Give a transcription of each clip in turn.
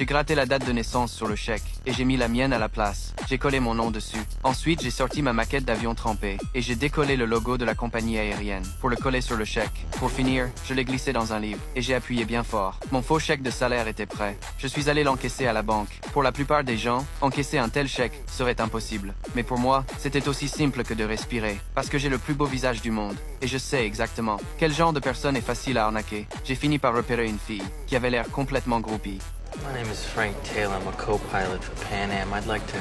J'ai gratté la date de naissance sur le chèque et j'ai mis la mienne à la place. J'ai collé mon nom dessus. Ensuite, j'ai sorti ma maquette d'avion trempée et j'ai décollé le logo de la compagnie aérienne pour le coller sur le chèque. Pour finir, je l'ai glissé dans un livre et j'ai appuyé bien fort. Mon faux chèque de salaire était prêt. Je suis allé l'encaisser à la banque. Pour la plupart des gens, encaisser un tel chèque serait impossible. Mais pour moi, c'était aussi simple que de respirer parce que j'ai le plus beau visage du monde et je sais exactement quel genre de personne est facile à arnaquer. J'ai fini par repérer une fille qui avait l'air complètement groupie. My name is Frank Taylor. I'm a co-pilot for Pan Am. I'd like to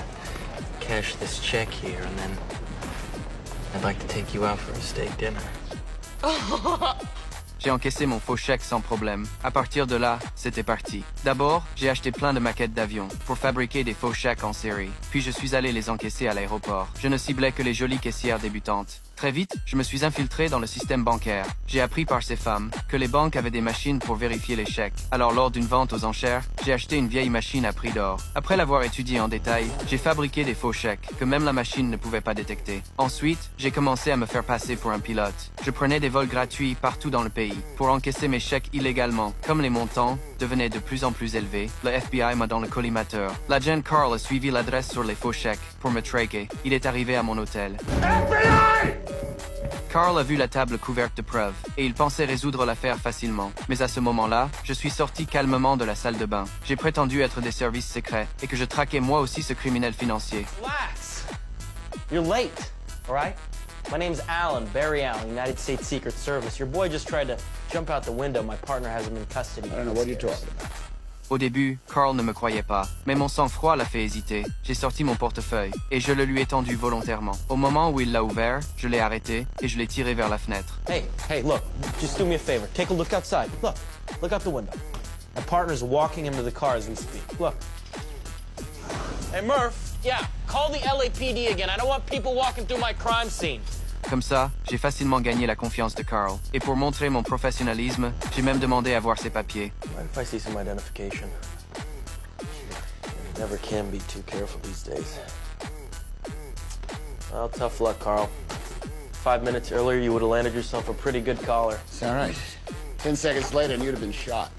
cash this check here, and then I'd like to take you out for a steak dinner. J'ai encaissé mon faux chèque sans problème. À partir de là, c'était parti. D'abord, j'ai acheté plein de maquettes d'avions pour fabriquer des faux chèques en série. Puis je suis allé les encaisser à l'aéroport. Je ne ciblais que les jolies caissières débutantes. Très vite, je me suis infiltré dans le système bancaire. J'ai appris par ces femmes que les banques avaient des machines pour vérifier les chèques. Alors lors d'une vente aux enchères, j'ai acheté une vieille machine à prix d'or. Après l'avoir étudiée en détail, j'ai fabriqué des faux chèques que même la machine ne pouvait pas détecter. Ensuite, j'ai commencé à me faire passer pour un pilote. Je prenais des vols gratuits partout dans le pays pour encaisser mes chèques illégalement. Comme les montants devenaient de plus en plus élevés, le FBI m'a dans le collimateur. L'agent Carl a suivi l'adresse sur les faux chèques pour me traquer. Il est arrivé à mon hôtel. FBI! Carl a vu la table couverte de preuves et il pensait résoudre l'affaire facilement. Mais à ce moment-là, je suis sorti calmement de la salle de bain. J'ai prétendu être des services secrets et que je traquais moi aussi ce criminel financier. Relax. You're late, all right? My name's Alan, Barry Allen, United States Secret Service. Your boy just tried to jump out the window. My partner has him in custody. I don't know what you're talking about. Au début, Carl ne me croyait pas, mais mon sang-froid l'a fait hésiter. J'ai sorti mon portefeuille et je le lui ai tendu volontairement. Au moment où il l'a ouvert, je l'ai arrêté et je l'ai tiré vers la fenêtre. Hey, look, just do me a favor. Take a look outside. Look out the window. My partner's walking him to the car as we speak. Look. Hey, Murph. Yeah, call the LAPD again. I don't want people walking through my crime scene. Comme ça, j'ai facilement gagné la confiance de Carl. Et pour montrer mon professionnalisme, j'ai même demandé à voir ses papiers. Mind if I see some identification? You never can be too careful these days. Well, tough luck, Carl. 5 minutes earlier, you would have landed yourself a pretty good caller. It's all right. 10 seconds later, and you'd have been shot.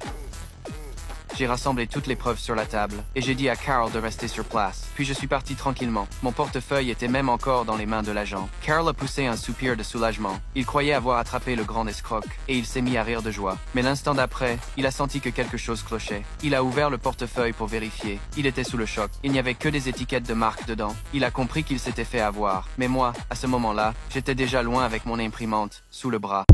J'ai rassemblé toutes les preuves sur la table et j'ai dit à Carl de rester sur place. Puis je suis parti tranquillement. Mon portefeuille était même encore dans les mains de l'agent. Carl a poussé un soupir de soulagement. Il croyait avoir attrapé le grand escroc et il s'est mis à rire de joie. Mais l'instant d'après, il a senti que quelque chose clochait. Il a ouvert le portefeuille pour vérifier. Il était sous le choc. Il n'y avait que des étiquettes de marque dedans. Il a compris qu'il s'était fait avoir. Mais moi, à ce moment-là, j'étais déjà loin avec mon imprimante, sous le bras.